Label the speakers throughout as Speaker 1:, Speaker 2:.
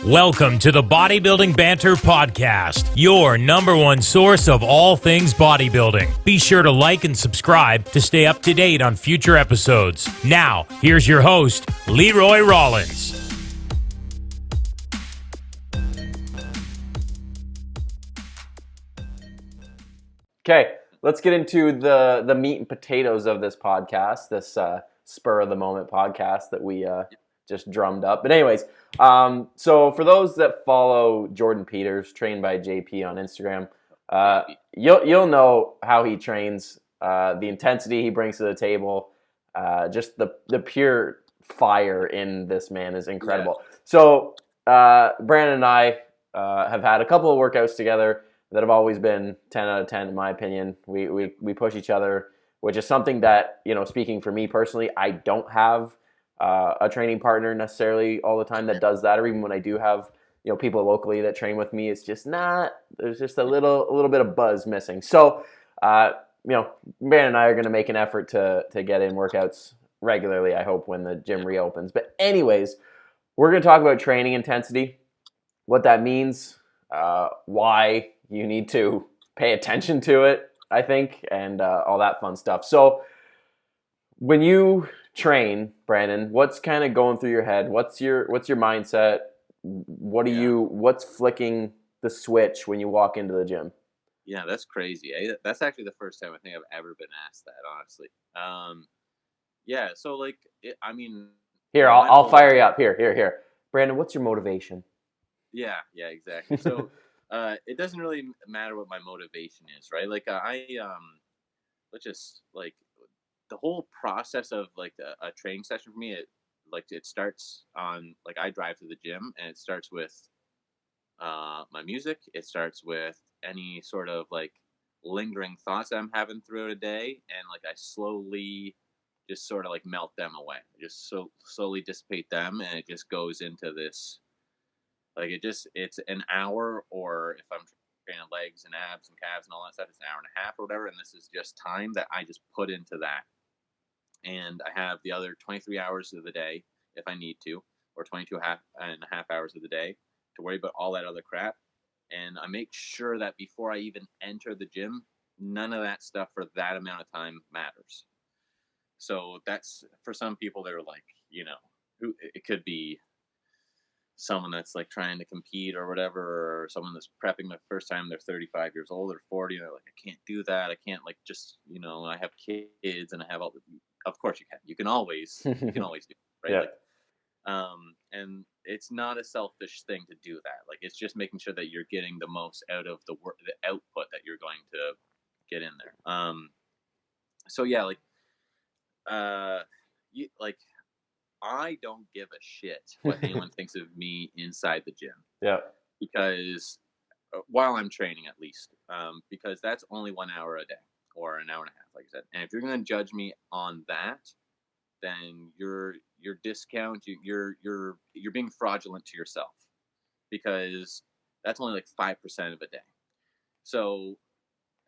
Speaker 1: Welcome to the Bodybuilding Banter podcast, your number one source of all things bodybuilding. Be sure to like and subscribe to stay up to date on future episodes. Now, here's your host, Leroy Rollins.
Speaker 2: Okay, let's get into the meat and potatoes of this podcast, this spur of the moment podcast that we just drummed up. But anyways, so for those that follow Jordan Peters, trained by JP on Instagram, you'll know how he trains, the intensity he brings to the table, just the pure fire in this man is incredible. Yeah. So Branden and I have had a couple of workouts together that have always been 10 out of 10 in my opinion. We push each other, which is something that, speaking for me personally, I don't have a training partner necessarily all the time that does that, or even when I do have, people locally that train with me, it's just not, there's just a little bit of buzz missing. So, Branden and I are going to make an effort to get in workouts regularly, I hope, when the gym reopens. But anyways, we're going to talk about training intensity, what that means, why you need to pay attention to it, I think, and all that fun stuff. So when you train, Branden, what's kind of going through your head? What's your mindset? What's flicking the switch when you walk into the gym?
Speaker 3: Yeah, that's crazy. That's actually the first time I think I've ever been asked that, honestly. Yeah, so
Speaker 2: here, I'll fire you up. Here. Branden, what's your motivation?
Speaker 3: Yeah, exactly. So it doesn't really matter what my motivation is, right? Let's just the whole process of a training session for me, it starts on, I drive to the gym and it starts with my music. It starts with any sort of lingering thoughts that I'm having throughout a day, and I slowly just sort of melt them away. I just slowly dissipate them, and it just goes into this it's an hour, or if I'm training legs and abs and calves and all that stuff, it's an hour and a half or whatever, and this is just time that I just put into that. And I have the other 23 hours of the day, if I need to, or 22 and a half hours of the day to worry about all that other crap. And I make sure that before I even enter the gym, none of that stuff for that amount of time matters. So that's, for some people, they're who it could be someone that's trying to compete or whatever, or someone that's prepping the first time they're 35 years old or 40, and they're I can't do that. I can't I have kids and I have all the, of course you can. You can always do it, right?
Speaker 2: Yeah.
Speaker 3: And it's not a selfish thing to do that. It's just making sure that you're getting the most out of the output that you're going to get in there. So yeah, I don't give a shit what anyone thinks of me inside the gym.
Speaker 2: Yeah.
Speaker 3: Because while I'm training, at least, because that's only 1 hour a day or an hour and a half, like I said. And if you're going to judge me on that, then you're being fraudulent to yourself, because that's only 5% of a day. So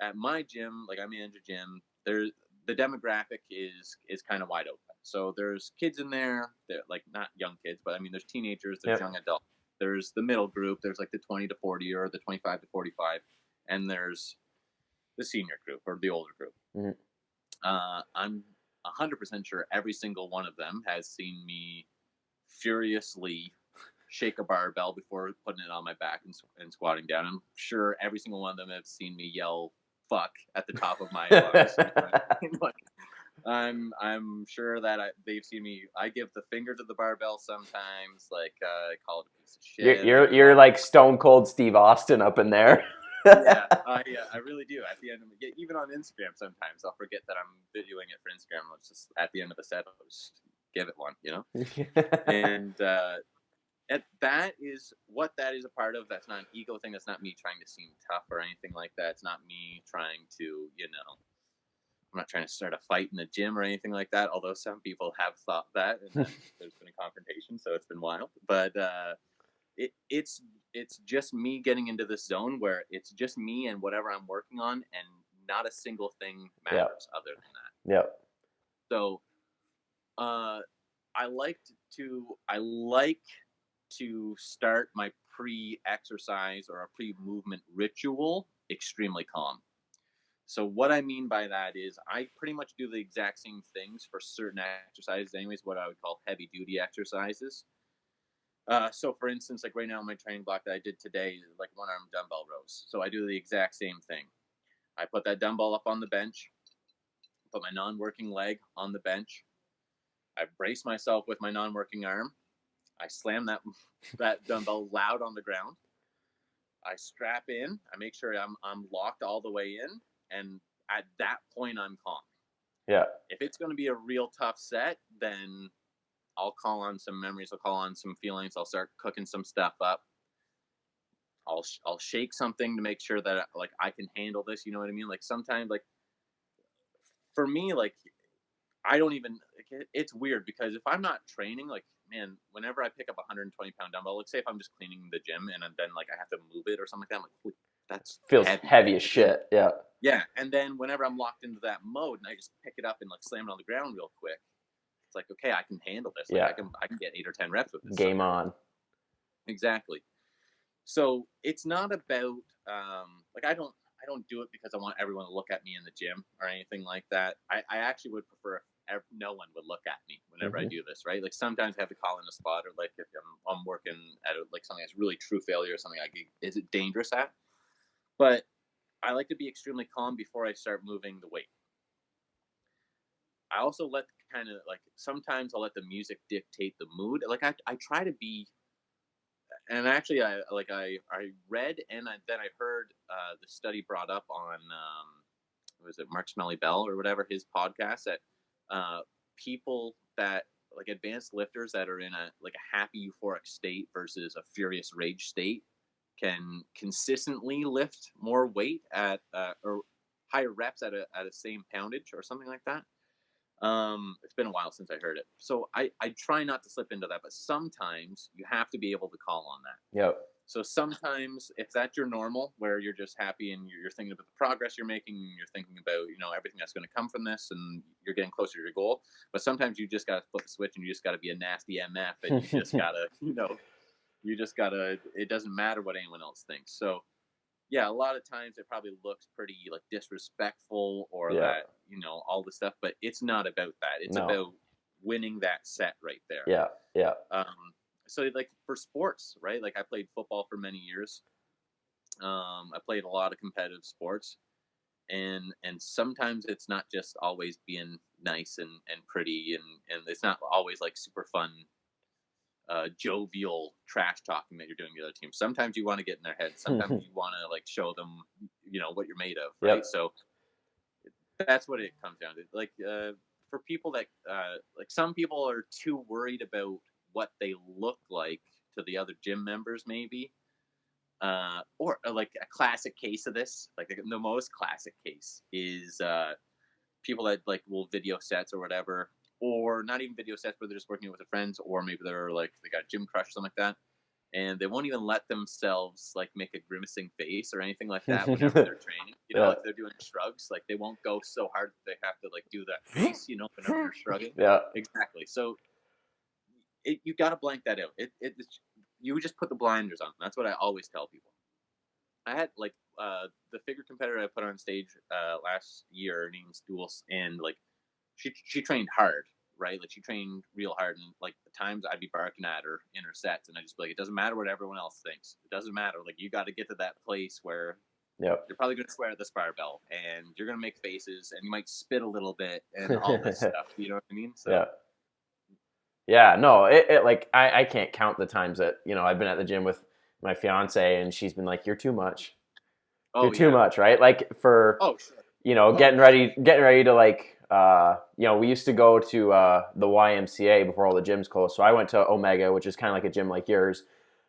Speaker 3: at my gym, I manage a gym, the demographic is kind of wide open. So there's kids in there. They're not young kids, but there's teenagers, there's young adults. There's the middle group. There's the 20 to 40 or the 25 to 45, and there's the senior group or the older group. Mm-hmm. I'm 100% sure every single one of them has seen me furiously shake a barbell before putting it on my back and squatting down. I'm sure every single one of them have seen me yell "fuck" at the top of my lungs. I'm sure that they've seen me. I give the finger to the barbell sometimes. Call it a piece of shit.
Speaker 2: You're like Stone Cold Steve Austin up in there.
Speaker 3: Yeah, I really do. At the end of even on Instagram, sometimes I'll forget that I'm videoing it for Instagram. It's just at the end of the set, I'll just give it one, And that is what that is a part of. That's not an ego thing. That's not me trying to seem tough or anything like that. It's not me trying to, I'm not trying to start a fight in the gym or anything like that, although some people have thought that, and then there's been a confrontation, so it's been wild. But it's just me getting into this zone where it's just me and whatever I'm working on, and not a single thing matters other than that.
Speaker 2: Yep.
Speaker 3: So I like to start my pre-exercise or a pre-movement ritual extremely calm. So what I mean by that is I pretty much do the exact same things for certain exercises anyways, what I would call heavy duty exercises. So for instance, like right now, my training block that I did today is like 1-arm dumbbell rows. So I do the exact same thing. I put that dumbbell up on the bench, put my non-working leg on the bench. I brace myself with my non-working arm. I slam that dumbbell loud on the ground. I strap in. I make sure I'm locked all the way in. And at that point, I'm calm.
Speaker 2: Yeah.
Speaker 3: If it's going to be a real tough set, then I'll call on some memories. I'll call on some feelings. I'll start cooking some stuff up. I'll shake something to make sure that like I can handle this. You know what I mean? Like sometimes, like for me, like I don't even. Like, it's weird because if I'm not training, like man, whenever I pick up a 120-pound dumbbell, let's say if I'm just cleaning the gym and then like I have to move it or something like that, I'm like, that's
Speaker 2: feels heavy as shit. Yeah.
Speaker 3: Yeah, and then whenever I'm locked into that mode and I just pick it up and like slam it on the ground real quick, it's like, okay, I can handle this. Like,
Speaker 2: yeah.
Speaker 3: I can get 8 or 10 reps with this.
Speaker 2: Game on.
Speaker 3: Exactly. So it's not about like I don't do it because I want everyone to look at me in the gym or anything like that. I actually would prefer if no one would look at me whenever I do this, right? Like sometimes I have to call in a spot or like if I'm working at like something that's really true failure or something like is it dangerous at? But I like to be extremely calm before I start moving the weight. I also let kind of like sometimes I'll let the music dictate the mood. Like I try to be, and actually I read and then I heard the study brought up on was it Mark Smelly Bell or whatever his podcast that people that like advanced lifters that are in a happy euphoric state versus a furious rage state can consistently lift more weight at or higher reps at a same poundage or something like that. It's been a while since I heard it, so I try not to slip into that, but sometimes you have to be able to call on that.
Speaker 2: Yep.
Speaker 3: So sometimes if that's your normal, where you're just happy and you're thinking about the progress you're making, and you're thinking about everything that's going to come from this, and you're getting closer to your goal. But sometimes you just got to flip the switch, and you just got to be a nasty MF, and you just gotta it doesn't matter what anyone else thinks. So yeah, a lot of times it probably looks pretty like disrespectful or that, all the stuff, but it's not about that. It's about winning that set right there.
Speaker 2: Yeah. Yeah.
Speaker 3: So like for sports, right? Like I played football for many years. I played a lot of competitive sports and sometimes it's not just always being nice and pretty and it's not always like super fun jovial trash talking that you're doing the other team. Sometimes you want to get in their head. Sometimes you want to like show them, what you're made of, right? Yep. So that's what it comes down to. Like for people that like some people are too worried about what they look like to the other gym members, maybe. Or like a classic case of this, like the most classic case is people that like will video sets or whatever. Or not even video sets, but they're just working with their friends, or maybe they're like they got a gym crush or something like that, and they won't even let themselves like make a grimacing face or anything like that whenever they're training. Like they're doing shrugs, like they won't go so hard that they have to like do that face, whenever you're shrugging.
Speaker 2: Yeah,
Speaker 3: exactly. So you got to blank that out. You just put the blinders on. That's what I always tell people. I had like the figure competitor I put on stage last year, her name's Duels, and like. She trained hard, right? Like she trained real hard, and like the times I'd be barking at her in her sets, and I'd just be like, it doesn't matter what everyone else thinks. It doesn't matter. Like you got to get to that place where you're probably going to swear at this barbell, and you're going to make faces, and you might spit a little bit, and all this stuff. You know what I mean? So.
Speaker 2: Yeah. No. It like I can't count the times that I've been at the gym with my fiance, and she's been like, "You're too much. You're too much," right? Like for getting ready to like. We used to go to the YMCA before all the gyms closed. So I went to Omega, which is kind of like a gym like yours,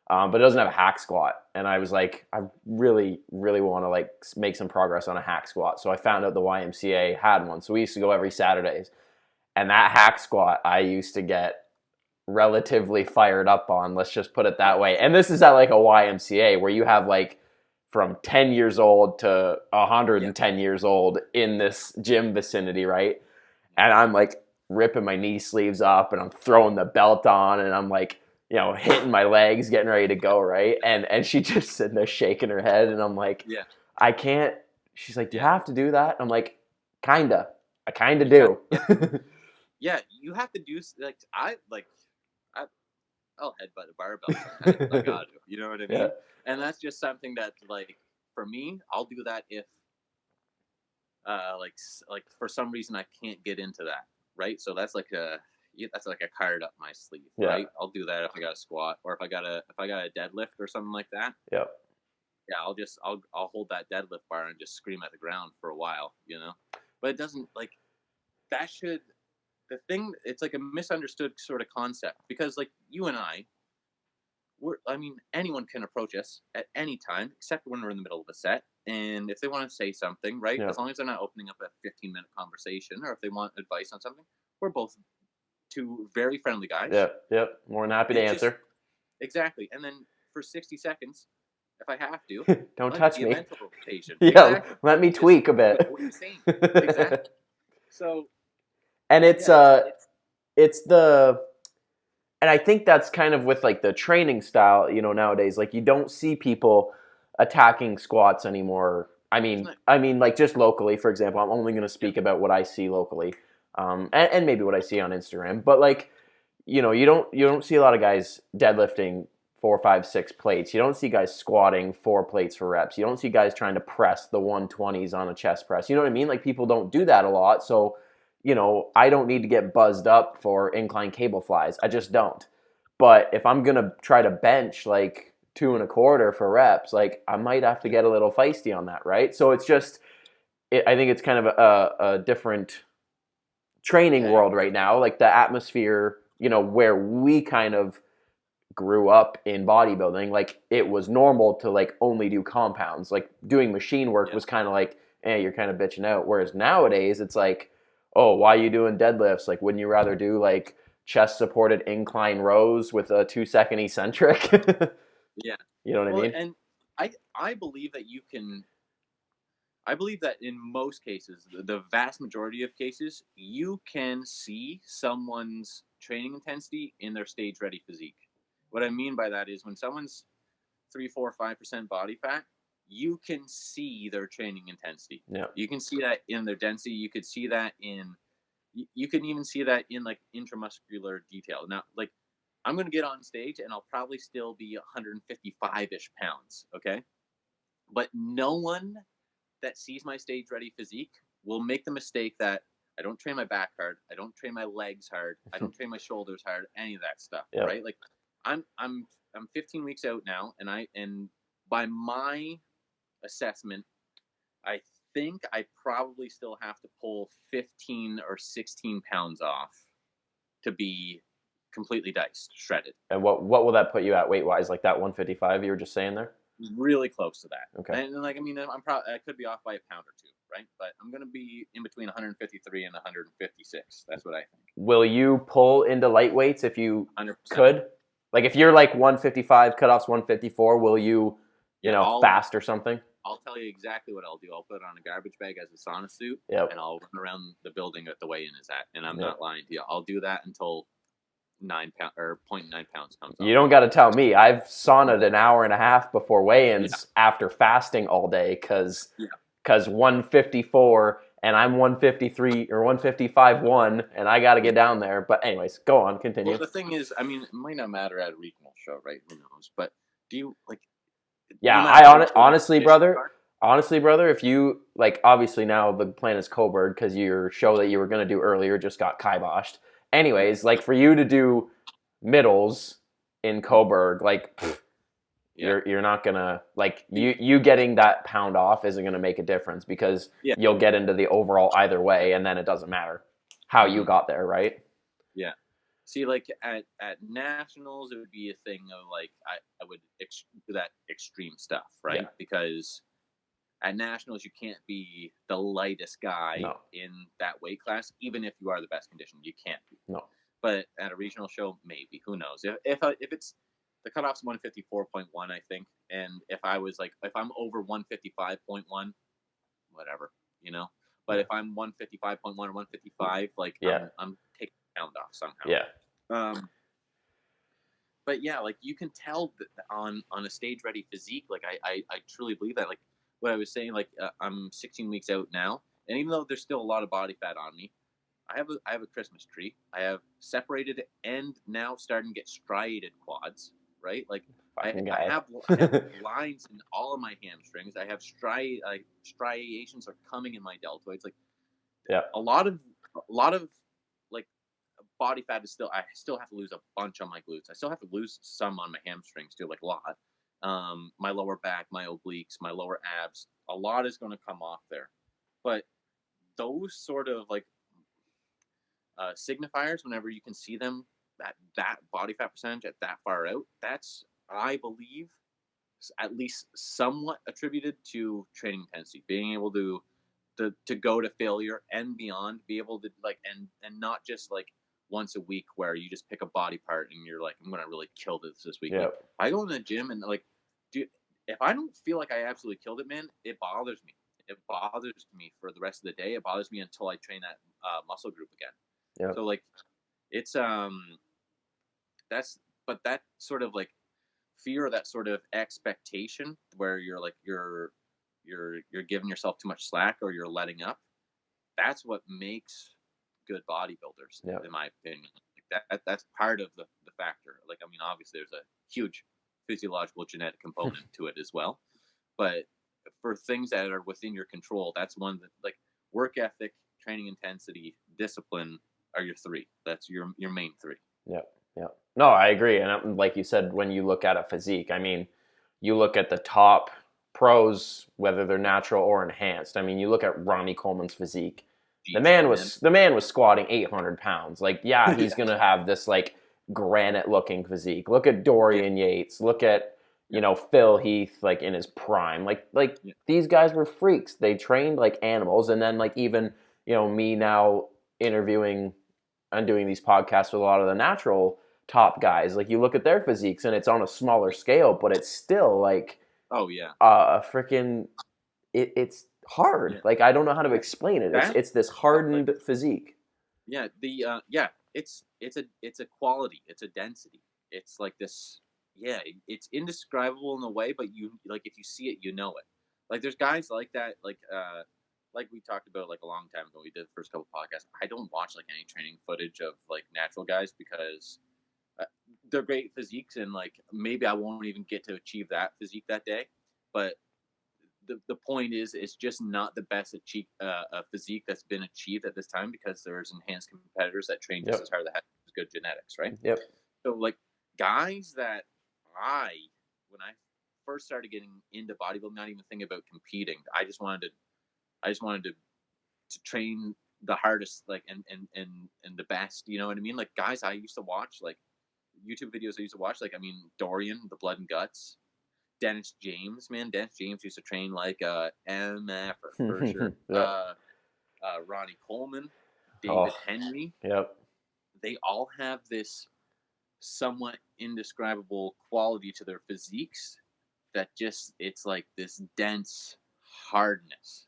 Speaker 2: but it doesn't have a hack squat. And I was like, I really, really want to like make some progress on a hack squat. So I found out the YMCA had one. So we used to go every Saturdays. And that hack squat, I used to get relatively fired up on. Let's just put it that way. And this is at like a YMCA where you have like from 10 years old to 110 years old in this gym vicinity, right? And I'm like ripping my knee sleeves up and I'm throwing the belt on and I'm like, hitting my legs, getting ready to go, right? And she just sitting there shaking her head, and I'm like, I can't. She's like, do you have to do that? I'm like, kinda. I kinda do.
Speaker 3: Yeah, you have to do I'll headbutt a barbell sometimes. I gotta, you know what I mean?
Speaker 2: Yeah.
Speaker 3: And that's just something that, like, for me, I'll do that if, like for some reason I can't get into that, right? So that's like a card up my sleeve, right? I'll do that if I got a squat, or if I got a deadlift or something like that.
Speaker 2: Yeah.
Speaker 3: Yeah, I'll hold that deadlift bar and just scream at the ground for a while, But it doesn't like that should the thing. It's like a misunderstood sort of concept, because like you and anyone can approach us at any time, except when we're in the middle of a set. And if they want to say something, right, as long as they're not opening up a 15-minute conversation, or if they want advice on something, we're both two very friendly guys.
Speaker 2: Yep. More than happy to answer.
Speaker 3: Exactly. And then for 60 seconds, if I have to,
Speaker 2: don't touch me.
Speaker 3: Mental rotation.
Speaker 2: Exactly. Let me tweak a bit.
Speaker 3: What you're saying. Exactly. So,
Speaker 2: and it's the. And I think that's kind of with like the training style, nowadays. Like you don't see people attacking squats anymore. I mean, like just locally, for example. I'm only going to speak about what I see locally, and maybe what I see on Instagram. But like, you don't see a lot of guys deadlifting 4, 5, 6 plates. You don't see guys squatting 4 plates for reps. You don't see guys trying to press the 120s on a chest press. You know what I mean? Like people don't do that a lot. So, I don't need to get buzzed up for incline cable flies. I just don't. But if I'm going to try to bench like 2 1/4 for reps, like I might have to get a little feisty on that, right? So it's just, I think it's kind of a different training world right now. Like the atmosphere, where we kind of grew up in bodybuilding, like it was normal to like only do compounds. Like doing machine work was kind of like, you're kind of bitching out. Whereas nowadays it's like, oh, why are you doing deadlifts? Like, wouldn't you rather do like chest supported incline rows with a 2-second eccentric?
Speaker 3: Yeah.
Speaker 2: You know what I mean?
Speaker 3: And I believe that I believe that in most cases, the vast majority of cases, you can see someone's training intensity in their stage ready physique. What I mean by that is when someone's 3, 4, 5% body fat, you can see their training intensity.
Speaker 2: Yeah.
Speaker 3: You can see that in their density. You could see that you can even see that in like intramuscular detail. Now, like I'm going to get on stage and I'll probably still be 155-ish pounds. Okay. But no one that sees my stage ready physique will make the mistake that I don't train my back hard. I don't train my legs hard. I don't train my shoulders hard. Any of that stuff.
Speaker 2: Yeah.
Speaker 3: Right. Like I'm 15 weeks out now. And by my assessment, I think I probably still have to pull 15 or 16 pounds off to be completely diced, shredded.
Speaker 2: And what will that put you at weight wise? Like that 155 you were just saying there?
Speaker 3: Really close to that.
Speaker 2: Okay.
Speaker 3: And like, I could be off by a pound or 2, right? But I'm going to be in between 153 and 156. That's what I think.
Speaker 2: Will you pull into lightweights if you
Speaker 3: 100%.
Speaker 2: could? Like if you're like 155, cutoff's 154, will you, fast or something?
Speaker 3: I'll tell you exactly what I'll do. I'll put it on a garbage bag as a sauna suit,
Speaker 2: Yep.
Speaker 3: and I'll run around the building that the weigh-in is at. And I'm not lying to you. I'll do that until 9 pounds or 0.9 pounds comes off.
Speaker 2: You don't got to tell me. I've saunaed an hour and a half before weigh-ins after fasting all day because 154 and I'm 153 or 155.1 and I got to get down there. But anyways, go on, continue.
Speaker 3: Well, the thing is, it might not matter at a regional show, right? Who knows? But do you like?
Speaker 2: Yeah, honestly, brother, if you like, obviously now the plan is Coburg because your show that you were going to do earlier just got kiboshed. Anyways, like for you to do middles in Coburg, like you're not gonna like you getting that pound off isn't gonna make a difference because you'll get into the overall either way, and then it doesn't matter how you got there, right?
Speaker 3: Yeah. See, like at nationals, it would be a thing of like I would do that extreme stuff, right? Yeah. Because at nationals, you can't be the lightest guy in that weight class, even if you are the best conditioned. You can't be.
Speaker 2: No.
Speaker 3: But at a regional show, maybe. Who knows? If it's the cutoff's 154.1, I think, and if I'm over 155.1, whatever, But if I'm 155.1 or 155, like I'm taking a pound off somehow.
Speaker 2: Yeah.
Speaker 3: But but yeah, like you can tell that on a stage ready physique. Like I truly believe that. Like what I was saying, like I'm 16 weeks out now, and even though there's still a lot of body fat on me, I have a Christmas tree. I have separated and now starting to get striated quads. Right, like
Speaker 2: Fucking
Speaker 3: I
Speaker 2: guy.
Speaker 3: have lines in all of my hamstrings. I have striations are coming in my deltoids. Like
Speaker 2: Yeah.
Speaker 3: a lot of like body fat is I still have to lose a bunch on my glutes. I still have to lose some on my hamstrings too, like a lot. My lower back, my obliques, my lower abs, a lot is going to come off there. But those sort of like signifiers, whenever you can see them, that body fat percentage at that far out, that's, I believe, at least somewhat attributed to training intensity, being able to go to failure and beyond, be able to like and not just like once a week where you just pick a body part and you're like, I'm gonna really kill this week.
Speaker 2: Yeah.
Speaker 3: Like, I go in the gym and like, dude, if I don't feel like I absolutely killed it, man, it bothers me. It bothers me for the rest of the day. It bothers me until I train that muscle group again.
Speaker 2: Yeah.
Speaker 3: So like, it's but that sort of like fear, that sort of expectation where you're like you're giving yourself too much slack or you're letting up. That's what makes good bodybuilders, in my opinion. Like that's part of the factor. Like, I mean, obviously there's a huge physiological genetic component to it as well, but for things that are within your control, that's one that, like, work ethic, training intensity, discipline are your three. That's your main three.
Speaker 2: Yeah. Yeah. No, I agree. And like you said, when you look at a physique, I mean, you look at the top pros, whether they're natural or enhanced. I mean, you look at Ronnie Coleman's physique. The man was squatting 800 pounds. Like, yeah, he's gonna have this like granite looking physique. Look at Dorian Yates. Look at Phil Heath, like in his prime. Like these guys were freaks. They trained like animals. And then like even me now interviewing and doing these podcasts with a lot of the natural top guys. Like, you look at their physiques and it's on a smaller scale, but it's still like freaking it's hard. Like, I don't know how to explain it. It's this hardened physique.
Speaker 3: Yeah, it's a quality, it's a density. It's like this, it's indescribable in a way, but you like, if you see it, you know it. Like, there's guys like that, like we talked about like a long time ago. We did the first couple podcasts. I don't watch like any training footage of like natural guys because they're great physiques, and like maybe I won't even get to achieve that physique that day. But the point is, it's just not the best physique that's been achieved at this time, because there's enhanced competitors that train just as hard, that have good genetics, right?
Speaker 2: Yep.
Speaker 3: So like guys that when I first started getting into bodybuilding, not even thinking about competing, I just wanted to train the hardest, like and the best. You know what I mean? Like, guys I used to watch, like YouTube videos I used to watch, like, I mean, Dorian, the Blood and Guts. Dennis James, man. Dennis James used to train like MF for sure. Ronnie Coleman, David Henry.
Speaker 2: Yep.
Speaker 3: They all have this somewhat indescribable quality to their physiques that just, it's like this dense hardness.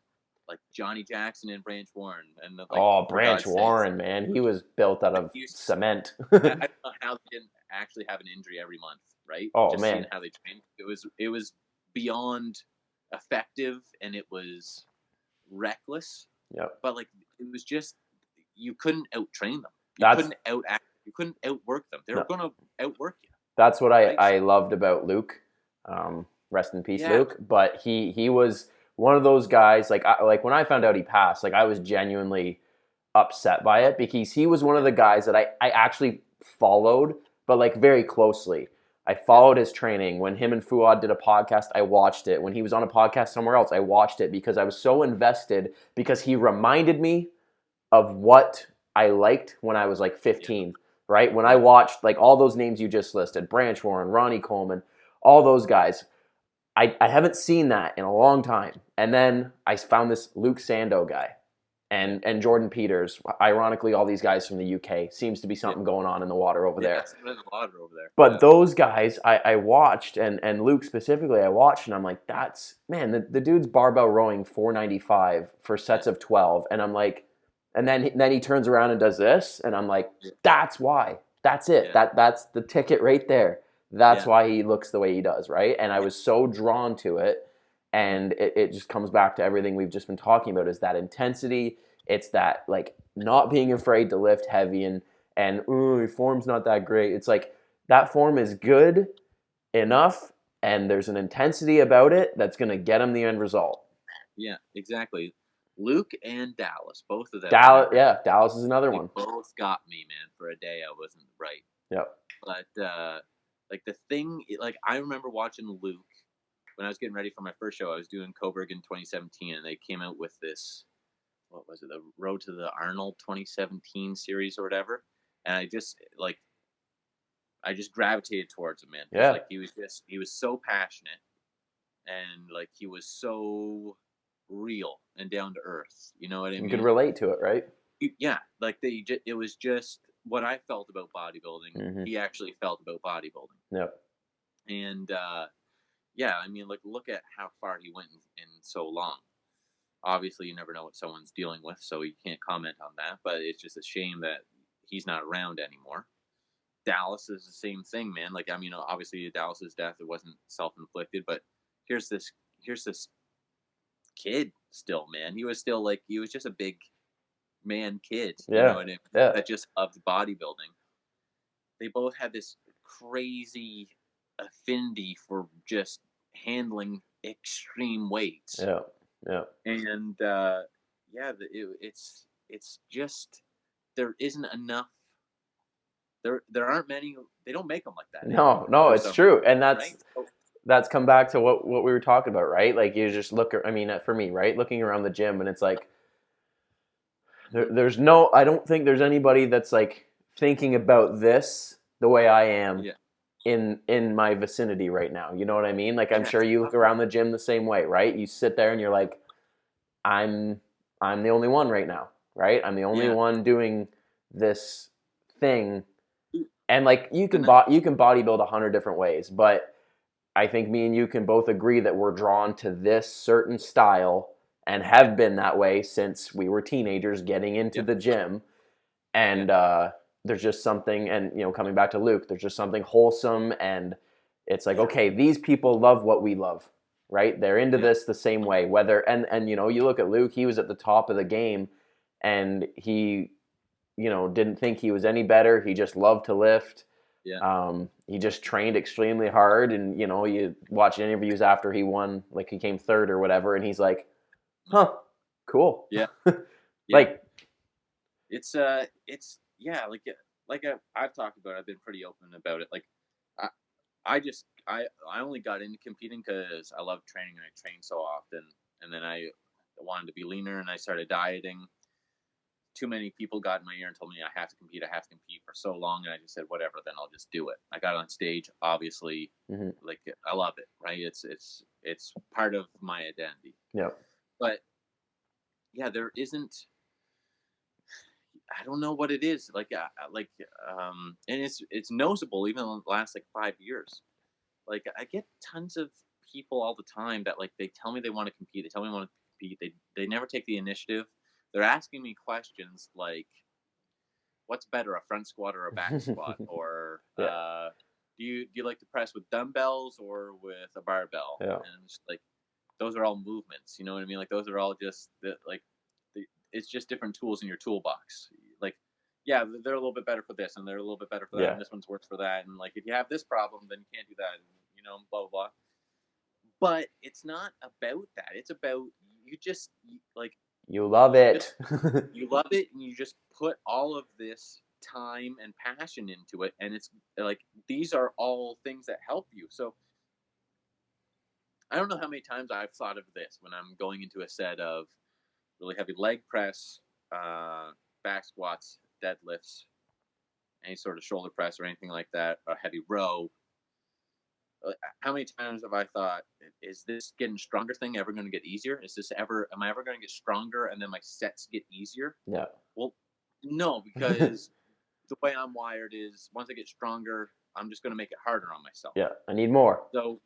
Speaker 3: Like Johnny Jackson and Branch Warren. And like,
Speaker 2: Branch Warren, man. He was built out of cement.
Speaker 3: I don't know how they didn't actually have an injury every month. Right?
Speaker 2: Oh,
Speaker 3: just
Speaker 2: man.
Speaker 3: seeing how they trained. It was beyond effective, and it was reckless.
Speaker 2: Yeah.
Speaker 3: But like, it was just, you couldn't out train them. You couldn't outwork them. They were gonna outwork you.
Speaker 2: That's what I loved about Luke. Rest in peace, Luke. But he was one of those guys, like when I found out he passed, like, I was genuinely upset by it, because he was one of the guys that I actually followed, but like very closely. I followed his training. When him and Fuad did a podcast, I watched it. When he was on a podcast somewhere else, I watched it, because I was so invested, because he reminded me of what I liked when I was like 15, right? When I watched like all those names you just listed, Branch Warren, Ronnie Coleman, all those guys, I haven't seen that in a long time. And then I found this Luke Sando guy. And Jordan Peters, ironically, all these guys from the UK. Seems to be something going on in the water over there.
Speaker 3: There's a water over there.
Speaker 2: But those guys, I watched, and Luke specifically, I watched, and I'm like, the dude's barbell rowing 495 for sets of 12. And I'm like, and then he turns around and does this, and I'm like, that's why. That's it. That's the ticket right there. That's why he looks the way he does, right? And I was so drawn to it. And it just comes back to everything we've just been talking about, is that intensity. It's that, like, not being afraid to lift heavy and your form's not that great. It's like that form is good enough, and there's an intensity about it that's going to get him the end result.
Speaker 3: Yeah, exactly. Luke and Dallas, both of them.
Speaker 2: Dallas is another one.
Speaker 3: Both got me, man. For a day, I wasn't right.
Speaker 2: Yep.
Speaker 3: But like the thing, like I remember watching Luke when I was getting ready for my first show. I was doing Coburg in 2017, and they came out with this. What was it? The Road to the Arnold 2017 series or whatever. And I just gravitated towards him, man.
Speaker 2: Yeah.
Speaker 3: Like he was so passionate, and like he was so real and down to earth. You know what I mean?
Speaker 2: You could relate to it, right?
Speaker 3: Yeah. Like it was just what I felt about bodybuilding.
Speaker 2: Mm-hmm.
Speaker 3: He actually felt about bodybuilding.
Speaker 2: Yep.
Speaker 3: And yeah, I mean, like look at how far he went in so long. Obviously, you never know what someone's dealing with, so you can't comment on that. But it's just a shame that he's not around anymore. Dallas is the same thing, man. Like, I mean, obviously, Dallas's death, it wasn't self-inflicted, but here's this kid still, man. He was just a big man kid. You know what I mean?
Speaker 2: Yeah.
Speaker 3: That just loved bodybuilding. They both had this crazy affinity for just handling extreme weights.
Speaker 2: Yeah. Yeah.
Speaker 3: And it's just there isn't enough. There aren't many. They don't make them like that.
Speaker 2: No, it's true, and
Speaker 3: right?
Speaker 2: that's come back to what we were talking about, right? Like you just look. I mean, for me, right, looking around the gym, and it's like there's no. I don't think there's anybody that's like thinking about this the way I am.
Speaker 3: Yeah.
Speaker 2: In my vicinity right now. You know what I mean? Like I'm sure you look around the gym the same way, right? You sit there and you're like, I'm the only one right now, right? I'm the only one doing this thing. And like you can bodybuild 100 different ways, but I think me and you can both agree that we're drawn to this certain style and have been that way since we were teenagers getting into the gym. And there's just something, and coming back to Luke, there's just something wholesome, and it's like, okay, these people love what we love, right? They're into this the same way. Whether and you look at Luke, he was at the top of the game, and he didn't think he was any better. He just loved to lift. He just trained extremely hard, and you watch interviews after he won, like he came third or whatever, and he's like, cool. Like
Speaker 3: it's like I've talked about it, I've been pretty open about it. Like I only got into competing because I love training, and I train so often, and then I wanted to be leaner, and I started dieting. Too many people got in my ear and told me I have to compete for so long, and I just said whatever, then I'll just do it. I got on stage, obviously, like I love it, right? It's part of my identity.
Speaker 2: Yeah.
Speaker 3: But yeah, there isn't. I don't know what it is. And it's noticeable even in the last 5 years. Like I get tons of people all the time that they tell me they want to compete. They tell me they want to compete. They never take the initiative. They're asking me questions like, "What's better, a front squat or a back squat?" Or do you like to press with dumbbells or with a barbell?
Speaker 2: Yeah.
Speaker 3: And it's those are all movements. You know what I mean? Like those are all just it's just different tools in your toolbox. They're a little bit better for this, and they're a little bit better for that, and this one's works for that. And if you have this problem, then you can't do that, and blah blah blah. But it's not about that. It's about you
Speaker 2: love it.
Speaker 3: You love it, and you just put all of this time and passion into it, and it's these are all things that help you. So I don't know how many times I've thought of this when I'm going into a set of really heavy leg press, back squats, deadlifts, any sort of shoulder press or anything like that, a heavy row. How many times have I thought, is this getting stronger thing ever going to get easier? Am I ever going to get stronger and then my sets get easier?
Speaker 2: Yeah.
Speaker 3: Well, no, because the way I'm wired is once I get stronger, I'm just going to make it harder on myself.
Speaker 2: Yeah, I need more.
Speaker 3: So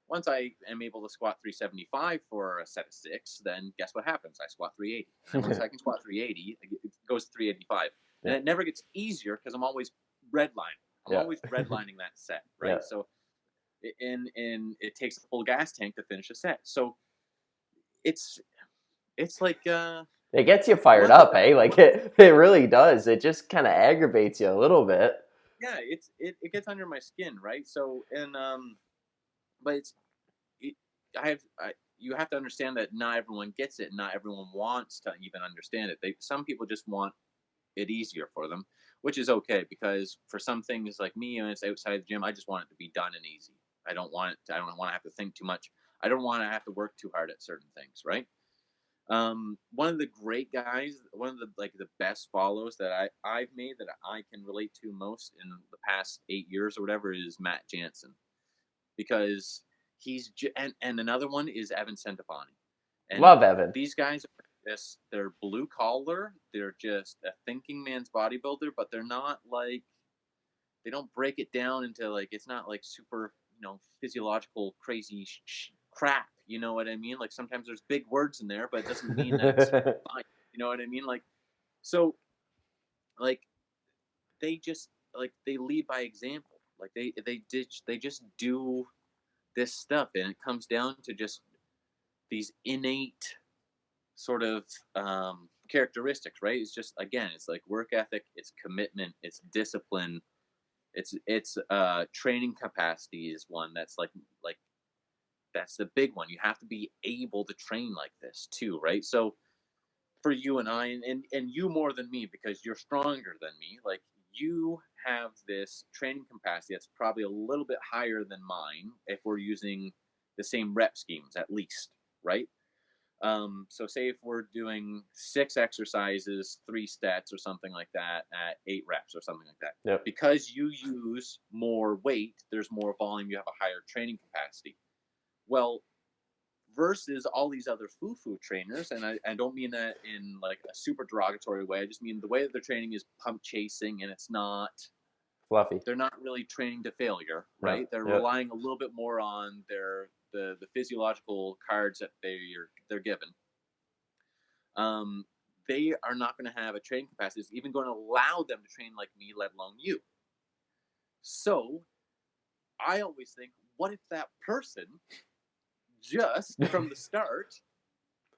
Speaker 3: once I am able to squat 375 for a set of 6, then guess what happens? I squat 380. And once I can squat 380, it goes to 385. And it never gets easier because I'm always redlining. I'm always redlining that set, right?
Speaker 2: Yeah.
Speaker 3: So, and it takes a full gas tank to finish a set. So it's like
Speaker 2: It gets you fired up, eh? Like it really does. It just kind of aggravates you a little bit.
Speaker 3: yeah, it gets under my skin, right? So and but it, you have to understand that not everyone gets it, not everyone wants to even understand it. Some people just want it easier for them, which is okay, because for some things like me, when it's outside the gym, I just want it to be done and easy. I don't want to have to think too much. I don't want to have to work too hard at certain things, right? One of the great guys, one of the best follows that I've made that I can relate to most in the past 8 years or whatever is Matt Jansen, because and another one is Evan Centopani. And
Speaker 2: Love Evan.
Speaker 3: These guys are just, they're blue collar. They're just a thinking man's bodybuilder, but they're not like, they don't break it down into like, it's not like super, physiological crazy crap. You know what I mean? Like sometimes there's big words in there, but it doesn't mean that it's fine. You know what I mean? Like, so like they just like, they lead by example. Like they just do this stuff, and it comes down to just these innate sort of characteristics, right? It's just, again, it's like work ethic, it's commitment, it's discipline, it's training capacity is one that's like that's the big one. You have to be able to train like this too, right? So for you and I, and you more than me, because you're stronger than me, like you have this training capacity that's probably a little bit higher than mine if we're using the same rep schemes at least, right? So say if we're doing 6 exercises, 3 sets or something like that at 8 reps or something like that.
Speaker 2: Yep.
Speaker 3: Because you use more weight, there's more volume, you have a higher training capacity. Well, versus all these other foo-foo trainers, and I don't mean that in like a super derogatory way. I just mean the way that they're training is pump chasing, and it's not
Speaker 2: Fluffy.
Speaker 3: They're not really training to failure, right?
Speaker 2: Yeah.
Speaker 3: They're relying a little bit more on the physiological cards that they're given. They are not going to have a training capacity that's even going to allow them to train like me, let alone you. So I always think, what if that person just from the start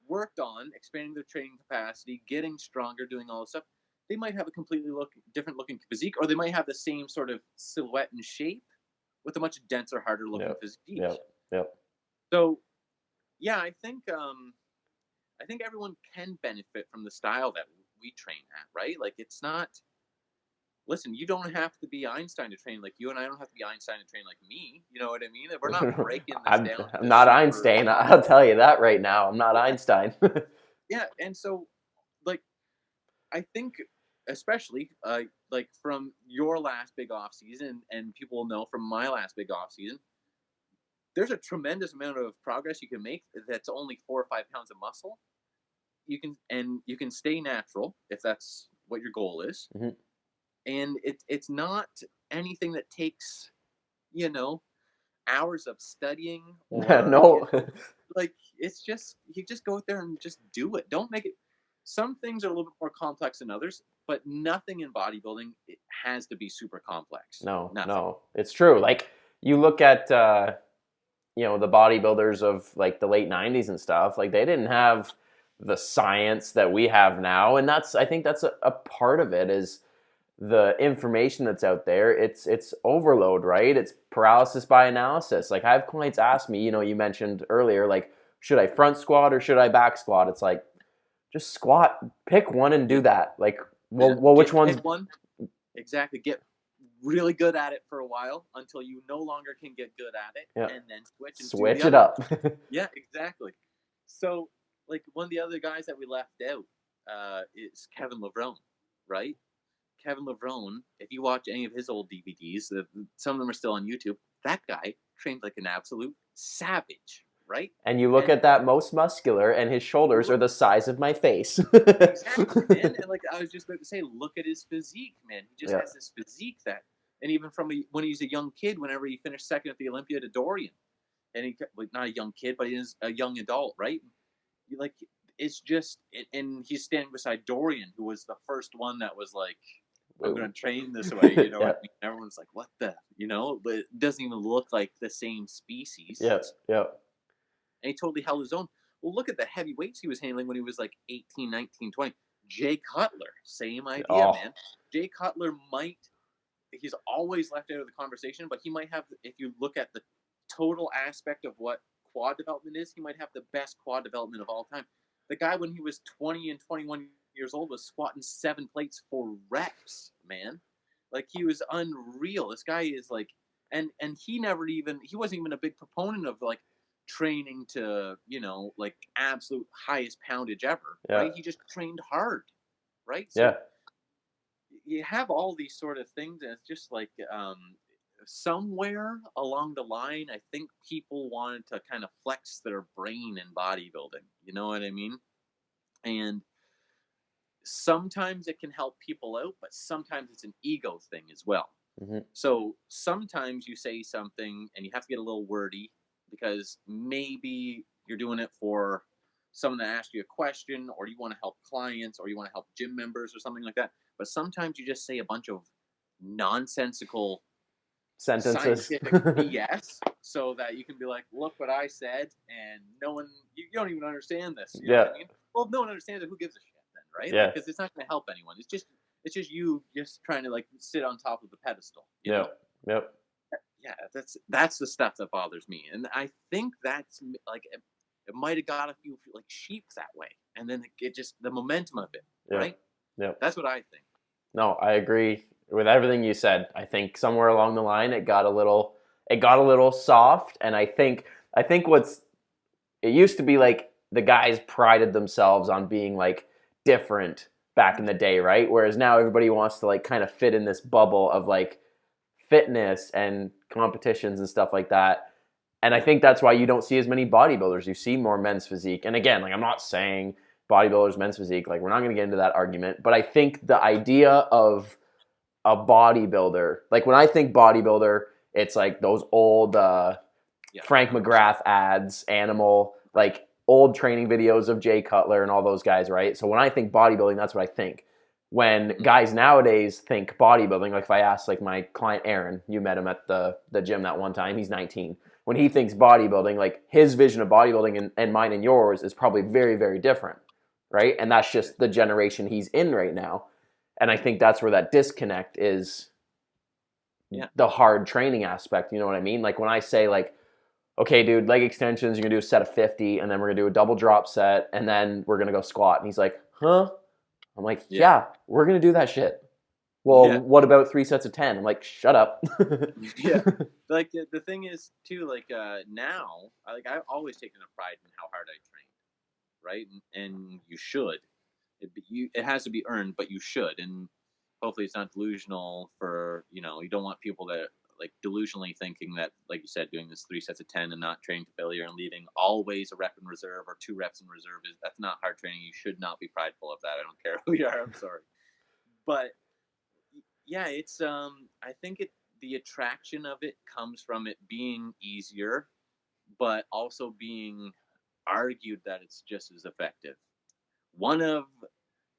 Speaker 3: worked on expanding their training capacity, getting stronger, doing all this stuff? They might have a completely different looking physique, or they might have the same sort of silhouette and shape with a much denser, harder looking physique.
Speaker 2: Yep.
Speaker 3: So, yeah, I think everyone can benefit from the style that we train at, right? Like, it's not. Listen, you don't have to be Einstein to train like you, and I don't have to be Einstein to train like me. You know what I mean? We're not breaking this down.
Speaker 2: I'm not Einstein. I'll tell you that right now. I'm not Einstein.
Speaker 3: Yeah, and so, like, I think, especially like from your last big off season, and people will know from my last big off season, there's a tremendous amount of progress you can make. That's only 4 or 5 pounds of muscle. You can stay natural if that's what your goal is.
Speaker 2: Mm-hmm.
Speaker 3: And it's not anything that takes, hours of studying or
Speaker 2: no.
Speaker 3: Like, it's just, you just go out there and just do it. Don't make it. Some things are a little bit more complex than others, but nothing in bodybuilding, it has to be super complex.
Speaker 2: No, it's true. Like you look at the bodybuilders of like the late 90s and stuff, like they didn't have the science that we have now, and I think that's a part of it, is the information that's out there. It's overload, right? It's paralysis by analysis. Like I have clients ask me, you mentioned earlier, like, should I front squat or should I back squat? It's like, just squat, pick one and do that. Like, which one's
Speaker 3: one? Exactly. Get really good at it for a while until you no longer can get good at it, and then switch
Speaker 2: it up.
Speaker 3: Yeah, exactly. So, like, one of the other guys that we left out is Kevin Levrone, right? Kevin Levrone, if you watch any of his old DVDs, some of them are still on YouTube, that guy trained like an absolute savage, right?
Speaker 2: And you look at that most muscular, and his shoulders are the size of my face.
Speaker 3: Exactly, man. And like I was just about to say, look at his physique, man. He just has this physique that, and even from when he was a young kid, whenever he finished second at the Olympiad at Dorian, and not a young kid, but he is a young adult, right? It's just, and he's standing beside Dorian, who was the first one that was like I'm going to train this way. You know
Speaker 2: Yeah.
Speaker 3: what I mean? Everyone's like, what the, but it doesn't even look like the same species.
Speaker 2: Yep. Yep.
Speaker 3: And he totally held his own. Well, look at the heavy weights he was handling when he was like 18, 19, 20. Jay Cutler, same idea,
Speaker 2: Oh.
Speaker 3: man. Jay Cutler he's always left out of the conversation, but he might have, if you look at the total aspect of what quad development is, he might have the best quad development of all time. The guy, when he was 20 and 21 years old, was squatting 7 plates for reps, man. Like, he was unreal. This guy is like, and he wasn't even a big proponent of like training to, like absolute highest poundage ever, right? He just trained hard, right? So you have all these sort of things, and it's just like somewhere along the line, I think people wanted to kind of flex their brain in bodybuilding. You know what I mean? And sometimes it can help people out, but sometimes it's an ego thing as well.
Speaker 2: Mm-hmm.
Speaker 3: So sometimes you say something and you have to get a little wordy because maybe you're doing it for someone to ask you a question, or you want to help clients, or you want to help gym members or something like that. But sometimes you just say a bunch of nonsensical
Speaker 2: sentences,
Speaker 3: scientific BS, so that you can be like, look what I said, and no one, you don't even understand this. You know what I mean? Well, if no one understands it, who gives a shit then, right?
Speaker 2: Yeah.
Speaker 3: Because it's not going to help anyone. It's just you just trying to like sit on top of the pedestal. You know?
Speaker 2: Yep.
Speaker 3: Yeah, that's the stuff that bothers me, and I think that's like it might have got a few like sheep that way, and then it just the momentum of it, right?
Speaker 2: Yeah.
Speaker 3: That's what I think.
Speaker 2: No, I agree with everything you said. I think somewhere along the line it got a little soft, and I think it used to be like the guys prided themselves on being like different back in the day, right? Whereas now everybody wants to like kind of fit in this bubble of like fitness and competitions and stuff like that. And I think that's why you don't see as many bodybuilders. You see more men's physique. And again, like I'm not saying bodybuilders, men's physique, like we're not going to get into that argument, but I think the idea of a bodybuilder, like when I think bodybuilder, it's like those old Frank McGrath ads, Animal, like old training videos of Jay Cutler and all those guys, right? So when I think bodybuilding, that's what I think. When guys nowadays think bodybuilding, like if I ask like my client Aaron, you met him at the gym that one time, he's 19. When he thinks bodybuilding, like his vision of bodybuilding and mine and yours is probably very, very different, right? And that's just the generation he's in right now. And I think that's where that disconnect is, the hard training aspect, you know what I mean? Like when I say like, okay, dude, leg extensions, you're going to do a set of 50, and then we're going to do a double drop set, and then we're going to go squat. And he's like, huh? I'm like, yeah, we're going to do that shit. Well, what about 3 sets of 10? I'm like, shut up.
Speaker 3: Yeah. Like the thing is too, like now, like I've always taken a pride in how hard I train, right? And you should. It has to be earned, but you should. And hopefully it's not delusional for, you don't want people that like delusionally thinking that, like you said, doing this 3 sets of 10 and not training to failure and leaving always a rep in reserve or 2 reps in reserve that's not hard training. You should not be prideful of that. I don't care who you are. I'm sorry. But yeah, it's I think the attraction of it comes from it being easier, but also being argued that it's just as effective. One of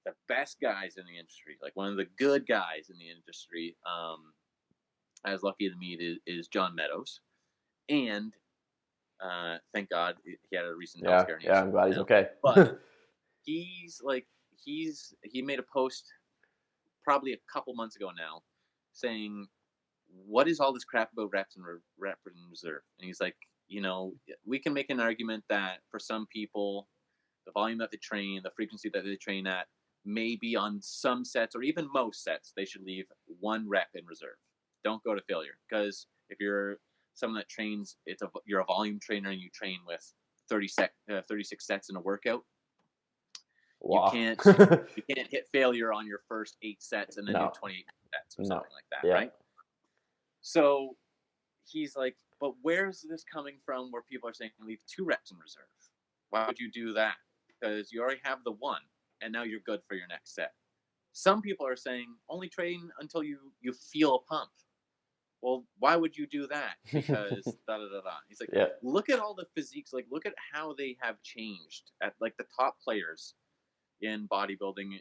Speaker 3: the best guys in the industry, like one of the good guys in the industry, I was lucky to meet is John Meadows, and thank God he had a recent health scare.
Speaker 2: Yeah, I'm glad he's okay.
Speaker 3: But he made a post probably a couple months ago now saying, what is all this crap about reps and rep in reserve? And he's like, we can make an argument that for some people, the volume that they train, the frequency that they train at, maybe on some sets or even most sets, they should leave 1 rep in reserve. Don't go to failure, because if you're someone that trains, you're a volume trainer and you train with 36 sets in a workout. Wow. You can't hit failure on your first 8 sets and then do 28 sets or something like that, right? So he's like, but where's this coming from where people are saying leave 2 reps in reserve? Why would you do that? Because you already have the 1 and now you're good for your next set. Some people are saying only train until you feel a pump. Well, why would you do that? Because da-da-da-da. He's like, look at all the physiques. Like, look at how they have changed at, like, the top players. in bodybuilding.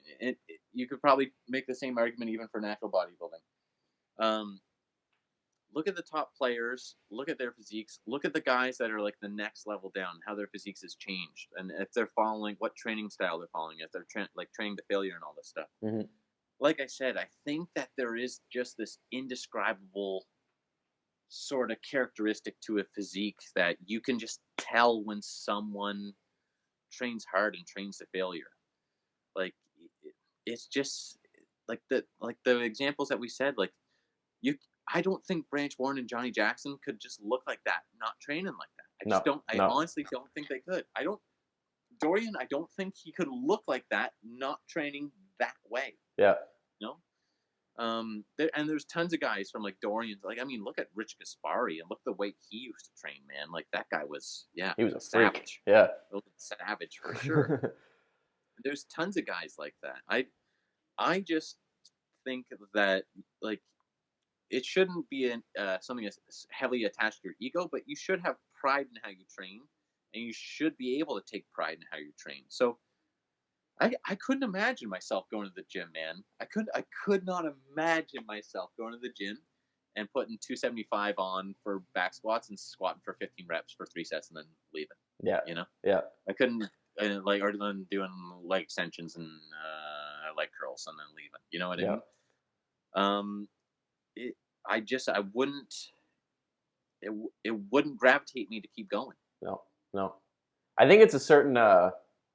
Speaker 3: You could probably make the same argument even for natural bodybuilding. Look at the top players, look at their physiques, look at the guys that are like the next level down, how their physiques has changed, and if they're following what training style they're following, if they're training to failure and all this stuff.
Speaker 2: Mm-hmm.
Speaker 3: Like I said, I think that there is just this indescribable sort of characteristic to a physique that you can just tell when someone trains hard and trains to failure. Like it's just like the examples that we said, like I don't think Branch Warren and Johnny Jackson could just look like that, not training like that. I honestly don't think they could. Dorian, I don't think he could look like that, not training that way.
Speaker 2: Yeah.
Speaker 3: You know? There's tons of guys from like Dorian. Like, I mean, look at Rich Gaspari and look the way he used to train, man. Like that guy was, he was a savage.
Speaker 2: Freak. Yeah.
Speaker 3: Savage for sure. There's tons of guys like that. I just think that like, it shouldn't be something that's heavily attached to your ego, but you should have pride in how you train, and you should be able to take pride in how you train. So I couldn't imagine myself going to the gym, man. I could not imagine myself going to the gym and putting 275 on for back squats and squatting for 15 reps for 3 sets and then leaving.
Speaker 2: Yeah.
Speaker 3: You know?
Speaker 2: Yeah.
Speaker 3: I couldn't, or then doing leg extensions and leg curls and then leaving. You know what I mean? I wouldn't. It wouldn't gravitate me to keep going.
Speaker 2: No. I think it's a certain.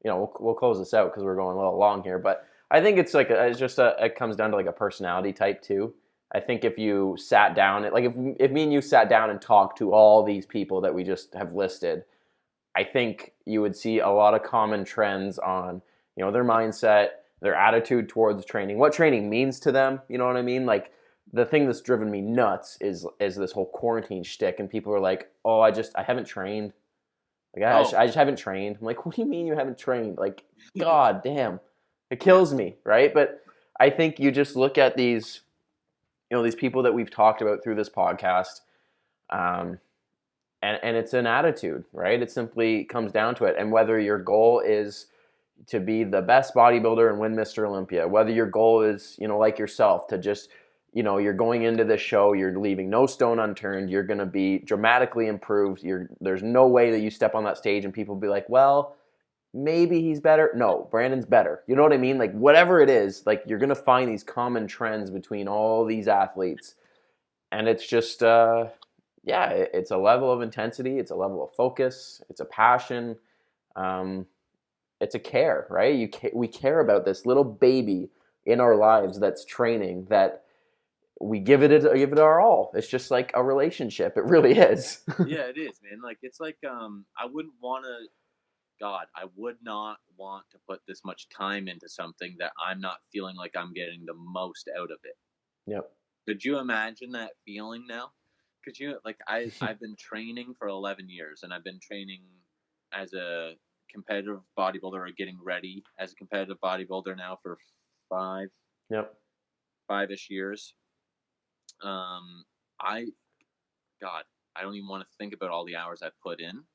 Speaker 2: We'll close this out because we're going a little long here, but I think it's like it comes down to like a personality type too. I think if you sat down, like if me and you sat down and talked to all these people that we just have listed, I think you would see a lot of common trends on their mindset, their attitude towards training, what training means to them. You know what I mean? Like. The thing that's driven me nuts is this whole quarantine shtick, and people are like, "Oh, I haven't trained. Like, I just haven't trained." I'm like, "What do you mean you haven't trained? Like, God damn, it kills me, right?" But I think you just look at these, these people that we've talked about through this podcast, and it's an attitude, right? It simply comes down to it, and whether your goal is to be the best bodybuilder and win Mr. Olympia, whether your goal is, like yourself, to just you're going into this show, you're leaving no stone unturned, you're going to be dramatically improved. There's no way that you step on that stage and people will be like, well, maybe he's better. No, Brandon's better. You know what I mean? Like, whatever it is, like, you're going to find these common trends between all these athletes. And it's just, it's a level of intensity. It's a level of focus. It's a passion. It's a care, right? We care about this little baby in our lives that's training, that we give it our all. It's just like a relationship. It really is.
Speaker 3: Yeah, it is, man. Like, it's like, I would not want to put this much time into something that I'm not feeling like I'm getting the most out of it.
Speaker 2: Yep.
Speaker 3: Could you imagine that feeling now? Could you, like, I've been training for 11 years, and I've been training as a competitive bodybuilder, or getting ready as a competitive bodybuilder now for 5-ish years. I don't even want to think about all the hours I've put in.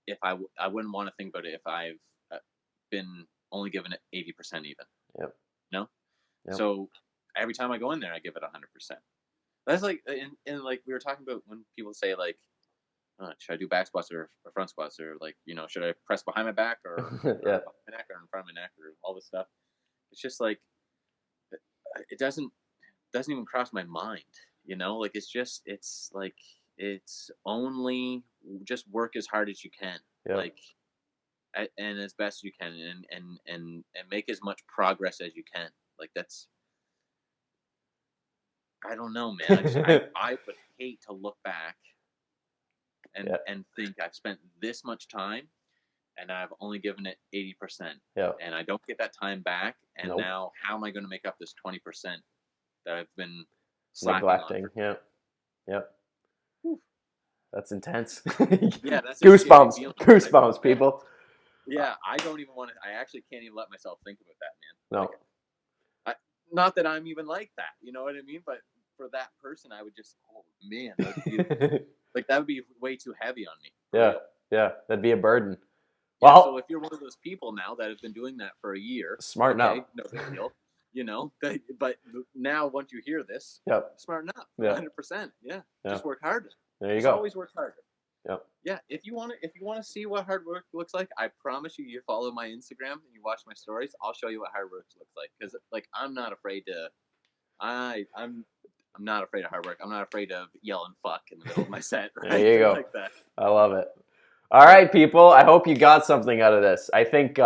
Speaker 3: If I wouldn't want to think about it if I've been only given it 80% even.
Speaker 2: Yep.
Speaker 3: No?
Speaker 2: Yep.
Speaker 3: So every time I go in there, I give it 100%. That's like, and like we were talking about when people say like, should I do back squats or front squats, or like, should I press behind my back or behind my neck or in front of my neck, or all this stuff. It's just like, it doesn't even cross my mind, like it's like, it's only just work as hard as you can, like, and as best as you can, and make as much progress as you can. Like, that's, I don't know, man. I would hate to look back and think I've spent this much time and I've only given it 80%, and I don't get that time back. And now how am I going to make up this 20% that I've been
Speaker 2: neglecting? Yep. That's intense.
Speaker 3: Yeah, that's
Speaker 2: goosebumps, people.
Speaker 3: Yeah, I don't even want to. I actually can't even let myself think about that, man.
Speaker 2: No.
Speaker 3: Like, not that I'm even like that, you know what I mean? But for that person, I would just, oh man, like, that would be way too heavy on me.
Speaker 2: Yeah, that'd be a burden. Well,
Speaker 3: so if you're one of those people now that have been doing that for a year,
Speaker 2: smarten up.
Speaker 3: no big deal. You know, but now once you hear this,
Speaker 2: Yep.
Speaker 3: smarten up.
Speaker 2: Yeah.
Speaker 3: 100%. Yeah.
Speaker 2: Yeah.
Speaker 3: Just work harder.
Speaker 2: There you
Speaker 3: Just
Speaker 2: go.
Speaker 3: always work harder.
Speaker 2: Yep.
Speaker 3: Yeah. If you want to see what hard work looks like, I promise you, you follow my Instagram and you watch my stories, I'll show you what hard work looks like. Because like I'm not afraid to. I'm not afraid of hard work. I'm not afraid of yelling fuck in the middle of my set. Right?
Speaker 2: There you go.
Speaker 3: Like that.
Speaker 2: I love it. All right, people. I hope you got something out of this. I think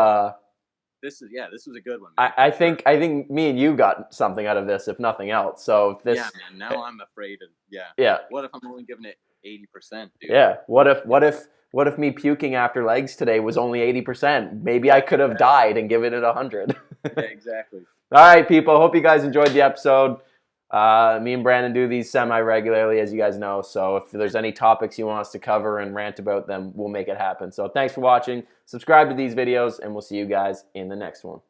Speaker 3: this was a good one.
Speaker 2: I think me and you got something out of this, if nothing else. So if this,
Speaker 3: yeah, man. Now I'm afraid of
Speaker 2: yeah.
Speaker 3: What if I'm only giving it 80%, dude?
Speaker 2: Yeah. What if me puking after legs today was only 80%? Maybe I could have died and given it 100.
Speaker 3: Yeah, exactly.
Speaker 2: All right, people. Hope you guys enjoyed the episode. Me and Branden do these semi-regularly, as you guys know. So if there's any topics you want us to cover and rant about them, we'll make it happen. So thanks for watching. Subscribe to these videos, and we'll see you guys in the next one.